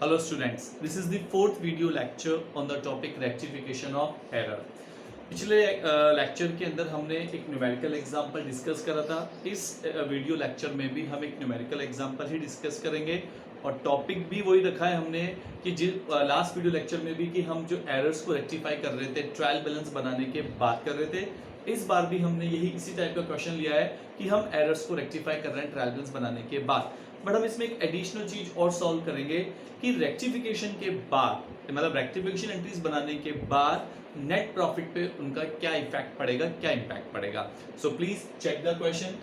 Hello students, this is the fourth video lecture on the topic rectification of error. पिछले lecture के अंदर हमने एक न्यूमेरिकल एग्जांपल डिस्कस करा था। इस वीडियो लेक्चर में भी हम एक न्यूमेरिकल एग्जांपल ही डिस्कस करेंगे और टॉपिक भी वही रखा है हमने कि लास्ट वीडियो लेक्चर में भी कि हम जो एरर्स को रेक्टिफाई कर रहे थे, ट्रायल बैलेंस बनाने के बात कर रहे थे। इस बार भी हमने यही इसी टाइप का क्वेश्चन लिया है कि हम एरर्स को रेक्टिफाई कर रहे हैं ट्रायल बैलेंस बनाने के बाद, बट हम इसमें एक एडिशनल चीज और सॉल्व करेंगे कि रेक्टिफिकेशन के बाद, मतलब रेक्टिफिकेशन एंट्रीज बनाने के बाद नेट प्रॉफिट पे उनका क्या इफेक्ट पड़ेगा, क्या इंपैक्ट पड़ेगा। So please check the question.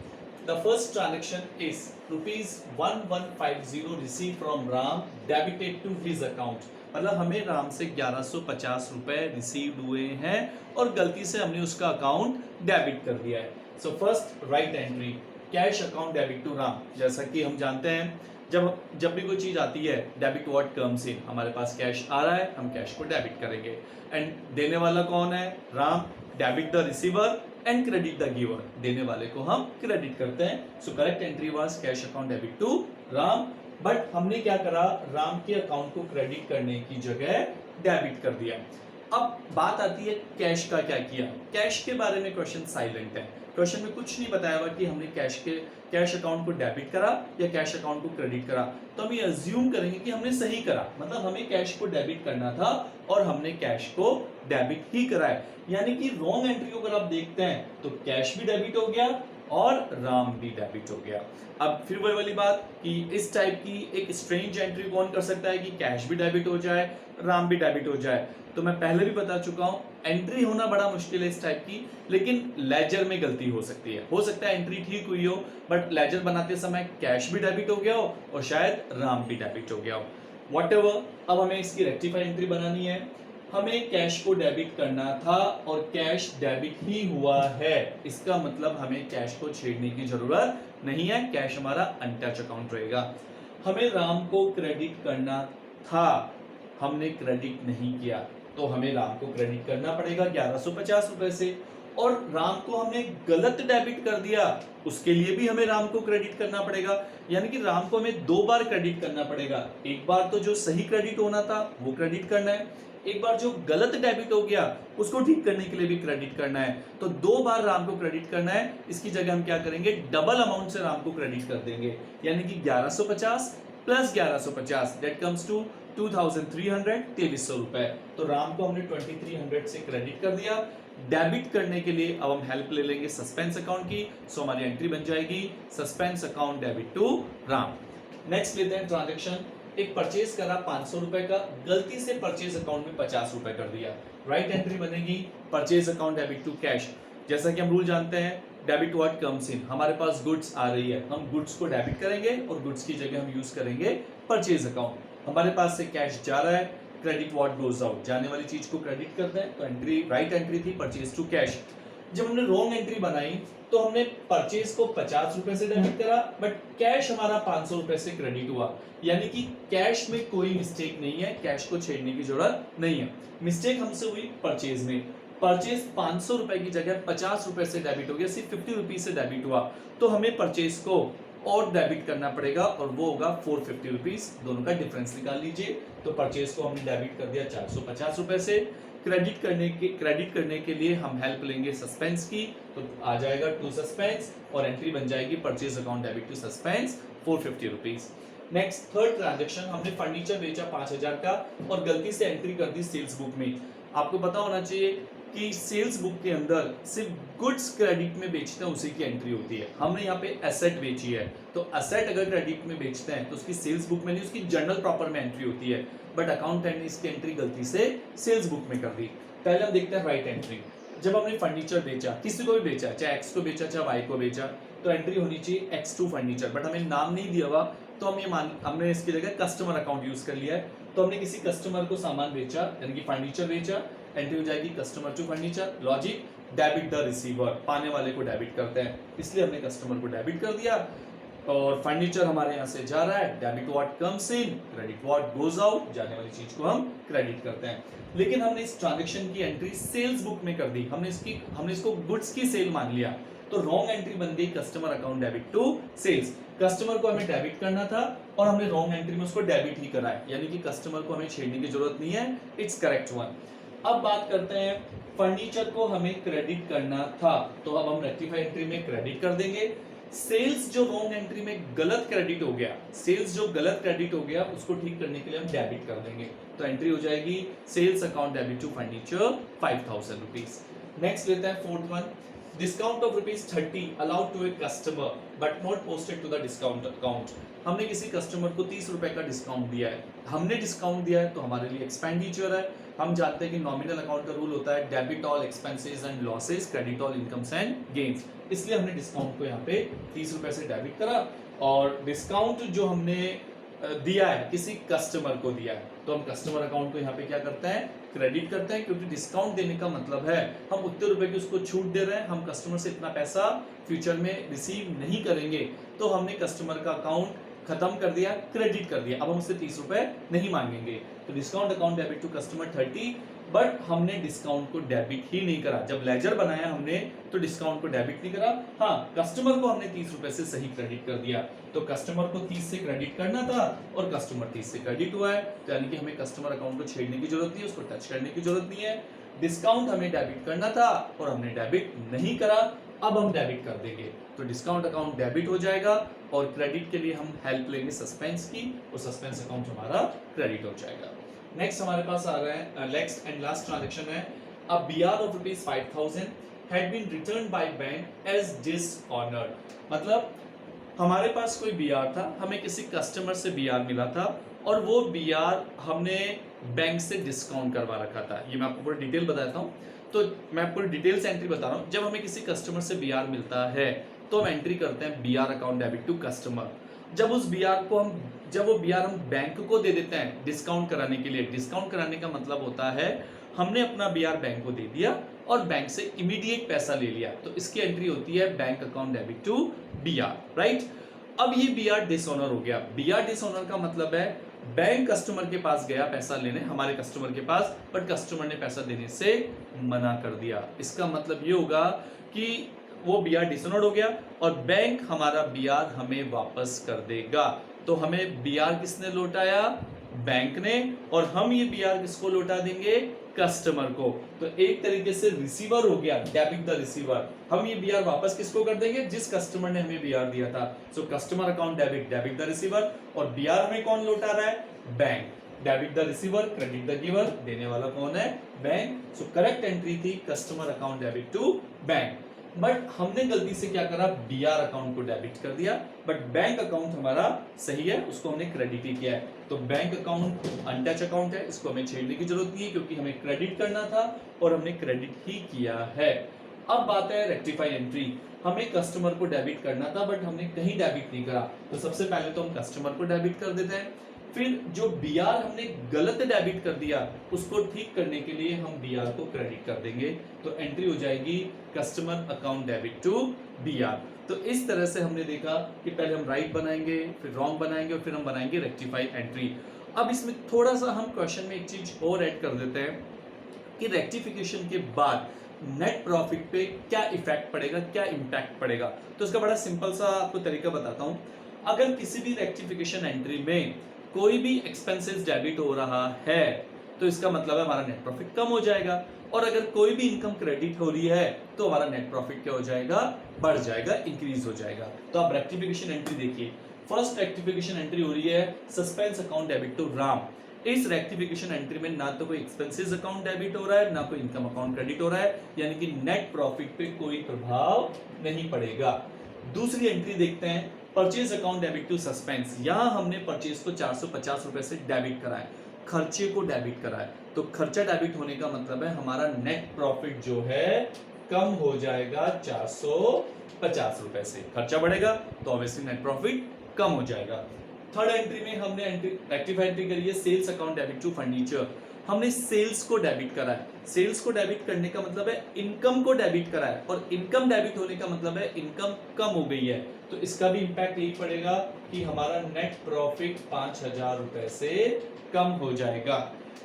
The first transaction is ₹1150 receive from Ram debited to his account. मतलब हमें राम से 1150 रुपए रिसीव हुए हैं और गलती से हमने उसका अकाउंट डेबिट कर दिया है। So first right entry, cash account debit to Ram. जैसा कि हम जानते हैं जब भी कोई चीज आती है, डेबिट व्हाट कम्स इन, हमारे पास कैश आ रहा है, हम कैश को डेबिट करेंगे। एंड देने वाला कौन है? Ram. Debit the receiver and credit the giver, देने वाले को हम क्रेडिट करते हैं। So correct entry was cash account debit to Ram. But हमने क्या करा, राम के अकाउंट को क्रेडिट करने की जगह डेबिट कर दिया। अब बात आती है कैश का क्या किया। कैश के बारे में क्वेश्चन साइलेंट है, क्वेश्चन में कुछ नहीं बताया हुआ कि हमने कैश अकाउंट को डेबिट करा या कैश अकाउंट को क्रेडिट करा। तो हम ये अज्यूम करेंगे कि हमने सही करा, मतलब हमें कैश को डेबिट करना था और हमने कैश को डेबिट ही करा है। यानी कि रॉन्ग एंट्री को अगर आप देखते हैं तो कैश भी डेबिट हो गया और राम भी डेबिट हो गया। अब फिर वही वाली बात कि इस टाइप की एक स्ट्रेंज एंट्री कौन कर सकता है कि कैश भी डेबिट हो जाए, राम भी डेबिट हो जाए। तो मैं पहले भी बता चुका हूं, एंट्री होना बड़ा मुश्किल है इस टाइप की, लेकिन लेजर में गलती हो सकती है। हो सकता है एंट्री ठीक हुई हो बट लेजर बनाते समय कैश भी डेबिट हो गया हो और शायद राम भी डेबिट हो गया हो। व्हाटएवर, अब हमें इसकी रेक्टिफाई एंट्री बनानी है। हमें कैश को डेबिट करना था और कैश डेबिट ही हुआ है, इसका मतलब हमें कैश को छेड़ने की जरूरत नहीं है, कैश हमारा अनटच अकाउंट रहेगा। हमें राम को क्रेडिट करना था, हमने क्रेडिट नहीं किया, तो हमें राम को क्रेडिट करना पड़ेगा 1150 रुपए से। और राम को हमने गलत डेबिट कर दिया, उसके लिए भी हमें राम को क्रेडिट करना पड़ेगा। यानी कि राम को हमें दो बार क्रेडिट करना पड़ेगा। एक बार तो जो सही क्रेडिट होना था वो क्रेडिट करना है, एक बार जो गलत डेबिट हो गया उसको ठीक करने के लिए भी क्रेडिट करना है। तो दो बार राम को क्रेडिट करना है। इसकी जगह हम क्या करेंगे, डबल अमाउंट से राम को क्रेडिट कर देंगे। यानी कि 1150 प्लस 1150 दैट कम्स टू 2300, 2300 रुपए। तो राम को हमने 2300 से क्रेडिट कर दिया। डेबिट करने के लिए अब हम हेल्प ले लेंगे सस्पेंस अकाउंट की। सो हमारी एंट्री बन जाएगी suspense account debit to Ram. Next लेते हैं ट्रांजैक्शन। एक परचेज करा 500 रुपए का, गलती से परचेज अकाउंट में 50 रुपए कर दिया। राइट एंट्री बनेगी purchase account debit to cash. जैसा कि हम रूल जानते हैं, डेबिट व्हाट कम्स इन, हमारे पास गुड्स आ रही है, हम गुड्स को डेबिट करेंगे और गुड्स की जगह हम यूज करेंगे परचेज अकाउंट। हमारे पास से कैश जा रहा है, क्रेडिट व्हाट गोज आउट, जाने वाली चीज को क्रेडिट करते हैं। तो एंट्री राइट एंट्री थी परचेज टू कैश। जब हमने रॉन्ग एंट्री बनाई तो हमने परचेज को 50 रुपए से डेबिट करा बट कैश हमारा 500 रुपए से क्रेडिट हुआ। यानी कि कैश में कोई मिस्टेक नहीं है, कैश को छेड़ने की जरूरत नहीं है। मिस्टेक हमसे हुई परचेज में। परचेज 500 रुपए की जगह 50 रुपए से डेबिट हो गया, सिर्फ 50 रुपीज से डेबिट हुआ। तो हमें परचेज को और डेबिट करना पड़ेगा और वो होगा 450 रुपीज। दोनों का डिफरेंस निकाल लीजिए। तो परचेज को हमने डेबिट कर दिया 450 रुपए से। क्रेडिट करने के लिए हम हेल्प लेंगे सस्पेंस की, तो आ जाएगा टू सस्पेंस और एंट्री बन जाएगी purchase account debit to suspense 450 rupees. Next third transaction, हमने फर्नीचर बेचा 5000 का और गलती से एंट्री कर दी सेल्स बुक में। आपको पता होना चाहिए कि सेल्स बुक के अंदर सिर्फ गुड्स क्रेडिट में बेचते हैं उसी की एंट्री होती है। हमने यहाँ पे एसेट बेची है, तो एसेट अगर क्रेडिट में बेचते हैं तो उसकी सेल्स बुक में नहीं, उसकी जर्नल प्रॉपर में एंट्री होती है। बट अकाउंटेंट ने इसकी एंट्री गलती से सेल्स बुक में कर दी। पहले हम देखते हैं राइट एंट्री। जब हमने फर्नीचर बेचा, किसी को भी बेचा, चाहे एक्स को बेचा चाहे वाई को बेचा, तो एंट्री होनी चाहिए X2 फर्नीचर। बट हमें नाम नहीं दिया हुआ तो हमने इसकी जगह कस्टमर अकाउंट यूज कर लिया है। तो हमने किसी कस्टमर को सामान बेचा यानी कि फर्नीचर बेचा, एंट्री हो जाएगी customer to furniture. Logic, debit the receiver, पाने वाले को डेबिट करते हैं, इसलिए हमने कस्टमर को डेबिट कर दिया। और फर्नीचर हमारे यहाँ से जा रहा है, debit what comes in, credit what goes out, जाने वाली चीज को हम क्रेडिट करते हैं। लेकिन हमने इस ट्रांजैक्शन की एंट्री सेल्स बुक में कर दी, हमने इसको गुड्स की सेल मान लिया, तो रॉन्ग एंट्री बन गई customer account debit to sales. Customer को हमें डेबिट करना था और हमने रॉन्ग एंट्री में उसको डेबिट ही करा है, यानी कि कस्टमर को हमें छेड़ने की जरूरत नहीं है, इट्स करेक्ट वन। अब बात करते हैं फर्नीचर को हमें क्रेडिट करना था, तो अब हम रेक्टिफाई एंट्री में क्रेडिट कर देंगे। सेल्स जो रॉन्ग एंट्री में गलत क्रेडिट हो गया, सेल्स जो गलत क्रेडिट हो गया उसको ठीक करने के लिए हम डेबिट कर देंगे, तो एंट्री हो जाएगी sales account debit to furniture 5000 rupees. Next लेते हैं fourth one, discount of ₹30 allowed to a customer but not posted to the discount account. हमने किसी कस्टमर को 30 रुपए का डिस्काउंट दिया है, हमने डिस्काउंट दिया है तो हमारे लिए एक्सपेंडिचर है। हम जानते हैं कि नॉमिनल अकाउंट का रूल होता है debit all expenses and losses, credit all incomes and gains, इसलिए हमने डिस्काउंट को यहाँ पे 30 रुपए से डेबिट करा। और डिस्काउंट जो हमने दिया है किसी कस्टमर को दिया है, तो हम कस्टमर अकाउंट को यहाँ पे क्या करते हैं, क्रेडिट करते हैं, क्योंकि डिस्काउंट देने का मतलब है हम उतने रुपए की उसको छूट दे रहे हैं, हम कस्टमर से इतना पैसा फ्यूचर में रिसीव नहीं करेंगे, तो हमने कस्टमर का अकाउंट खत्म कर दिया, क्रेडिट कर दिया, अब हम उससे 30 रुपए नहीं मांगेंगे। तो discount account debit to customer 30, but हमने डिस्काउंट को डेबिट ही नहीं करा। जब लेजर बनाया हमने तो डिस्काउंट को डेबिट नहीं करा, हाँ कस्टमर को हमने 30 रुपए से सही क्रेडिट कर दिया, तो कस्टमर को 30 से क्रेडिट करना था और कस्टमर 30 से क्रेडिट हुआ है, तो यानी कि हमें कस्टमर अकाउंट को छेड़ने की जरूरत नहीं है, उसको टच करने की जरूरत नहीं है। डिस्काउंट हमें डेबिट करना था और हमने डेबिट नहीं करा, अब हम डेबिट कर देंगे, तो डिस्काउंट अकाउंट डेबिट हो जाएगा और क्रेडिट के लिए हम हेल्प लेंगे सस्पेंस की, और सस्पेंस अकाउंट हमारा क्रेडिट हो जाएगा। नेक्स्ट हमारे पास आ रहा है नेक्स्ट एंड लास्ट ट्रांजैक्शन है, a BR of ₹5000 had been returned by bank as dishonoured. मतलब हमारे पास कोई बीआर था, हमें किसी कस्टमर से बीआर मिला था और वो बीआर हमने बैंक से डिस्काउंट करवा रखा था। ये मैं आपको पूरा डिटेल बताता हूँ, तो मैं पूरी डिटेल से एंट्री बता रहा हूँ। जब हमें किसी कस्टमर से बीआर मिलता है तो हम एंट्री करते हैं BR account debit to customer. जब उस बीआर को जब वो बीआर हम बैंक को दे देते हैं डिस्काउंट कराने के लिए, डिस्काउंट कराने का मतलब होता है हमने अपना बीआर बैंक को दे दिया और बैंक से इमीडिएट पैसा ले लिया, तो इसकी एंट्री होती है bank account debit to BR, right. अब ये बीआर डिसऑनर हो गया। बीआर डिसऑनर का मतलब है बैंक कस्टमर के पास गया पैसा लेने, हमारे कस्टमर के पास, बट कस्टमर ने पैसा देने से मना कर दिया। इसका मतलब ये होगा कि वो बीआर डिसऑनर हो गया और बैंक हमारा बीआर हमें वापस कर देगा। तो हमें बीआर किसने लौटाया, बैंक ने, और हम ये बीआर किसको लौटा देंगे, कस्टमर को। तो एक तरीके से रिसीवर हो गया, डेबिट द रिसीवर। हम ये बीआर वापस किसको कर देंगे, जिस कस्टमर ने हमें बीआर दिया था। So customer account debit, debit the receiver, और बीआर हमें कौन लौटा रहा है, bank. Debit the receiver, credit the giver, देने वाला कौन है, बैंक। सो करेक्ट एंट्री थी customer account debit to bank. But हमने गलती से क्या करा, बीआर अकाउंट को डेबिट कर दिया, बट बैंक अकाउंट हमारा सही है, उसको हमने क्रेडिट ही किया है। तो बैंक अकाउंट अनटच अकाउंट है, इसको हमें छेड़ने की जरूरत नहीं है क्योंकि हमें क्रेडिट करना था और हमने क्रेडिट ही किया है। अब बात है रेक्टिफाई एंट्री। हमें कस्टमर को डेबिट करना था बट हमने कहीं डेबिट नहीं करा, तो सबसे पहले तो हम कस्टमर को डेबिट कर देते हैं, फिर जो बीआर हमने गलत डेबिट कर दिया उसको ठीक करने के लिए हम बीआर को क्रेडिट कर देंगे, तो एंट्री हो जाएगी customer account debit to BR. तो इस तरह से हमने देखा कि पहले हम राइट बनाएंगे, फिर रॉन्ग बनाएंगे और फिर हम बनाएंगे रेक्टिफाई एंट्री। अब इसमें थोड़ा सा हम क्वेश्चन में एक चीज और ऐड कर देते हैं कि रेक्टिफिकेशन के बाद नेट प्रॉफिट पे क्या इफेक्ट पड़ेगा, क्या इंपैक्ट पड़ेगा। तो इसका बड़ा सिंपल सा आपको तरीका बताता हूं। अगर किसी भी रेक्टिफिकेशन एंट्री में कोई भी एक्सपेंसेस डेबिट हो रहा है तो इसका मतलब है हमारा नेट प्रॉफिट कम हो जाएगा, और अगर कोई भी इनकम क्रेडिट हो रही है तो हमारा नेट प्रॉफिट क्या हो जाएगा, बढ़ जाएगा, इंक्रीज हो जाएगा। तो आप रेक्टिफिकेशन एंट्री देखिए, फर्स्ट रेक्टिफिकेशन एंट्री हो रही है suspense account debit to Ram. इस रेक्टिफिकेशन एंट्री में ना तो कोई एक्सपेंसेस अकाउंट डेबिट हो रहा है, ना कोई इनकम अकाउंट क्रेडिट हो रहा है, यानी कि नेट प्रॉफिट पे कोई प्रभाव नहीं पड़ेगा। दूसरी एंट्री देखते हैं, purchase account debit to suspense. यहां हमने परचेज को 450 रुपए से डेबिट करा है, खर्चे को डेबिट करा है, तो खर्चा डेबिट होने का मतलब है हमारा नेट प्रॉफिट जो है कम हो जाएगा 450 रुपए से। खर्चा बढ़ेगा तो ऑब्वियसली नेट प्रॉफिट कम हो जाएगा। थर्ड एंट्री में हमने रेक्टिफाई एंट्री करी है sales account debit to furniture. हमने सेल्स को डेबिट करा है, सेल्स को डेबिट करने का मतलब है इनकम को डेबिट करा है, और इनकम डेबिट होने का मतलब है इनकम कम हो गई है, तो इसका भी इंपैक्ट यही पड़ेगा कि हमारा नेट प्रॉफिट 5000 रुपए से कम हो जाएगा।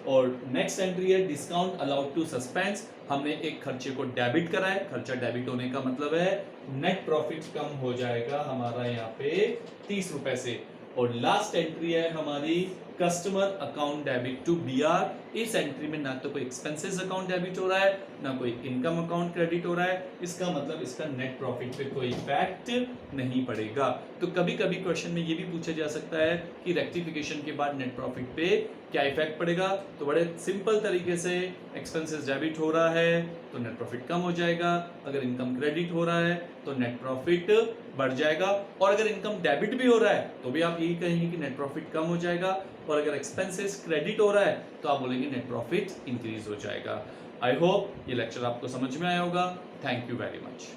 और नेक्स्ट एंट्री है डिस्काउंट अलाउड टू सस्पेंस, हमने एक खर्चे को डेबिट करा है, खर्चा डेबिट होने का मतलब है नेट प्रॉफिट कम हो जाएगा हमारा यहाँ पे 30 रुपए से। और लास्ट एंट्री है हमारी customer account debit to BR, इस एंट्री में ना तो कोई एक्सपेंसेस अकाउंट डेबिट हो रहा है ना कोई इनकम अकाउंट क्रेडिट हो रहा है, इसका मतलब इसका नेट प्रॉफिट पे कोई इफेक्ट नहीं पड़ेगा। तो कभी कभी क्वेश्चन में ये भी पूछा जा सकता है कि रेक्टिफिकेशन के बाद नेट प्रॉफिट पे क्या इफेक्ट पड़ेगा, तो बड़े सिंपल तरीके से एक्सपेंसेस डेबिट हो रहा है तो नेट प्रॉफिट कम हो जाएगा, अगर इनकम क्रेडिट हो रहा है तो नेट प्रॉफिट बढ़ जाएगा, और अगर इनकम डेबिट भी हो रहा है तो भी आप यही कहेंगे कि नेट प्रॉफिट कम हो जाएगा, और अगर एक्सपेंसेस क्रेडिट हो रहा है तो आप बोलेंगे नेट प्रॉफिट इंक्रीज हो जाएगा। आई होप ये लेक्चर आपको समझ में आया होगा। Thank you very much.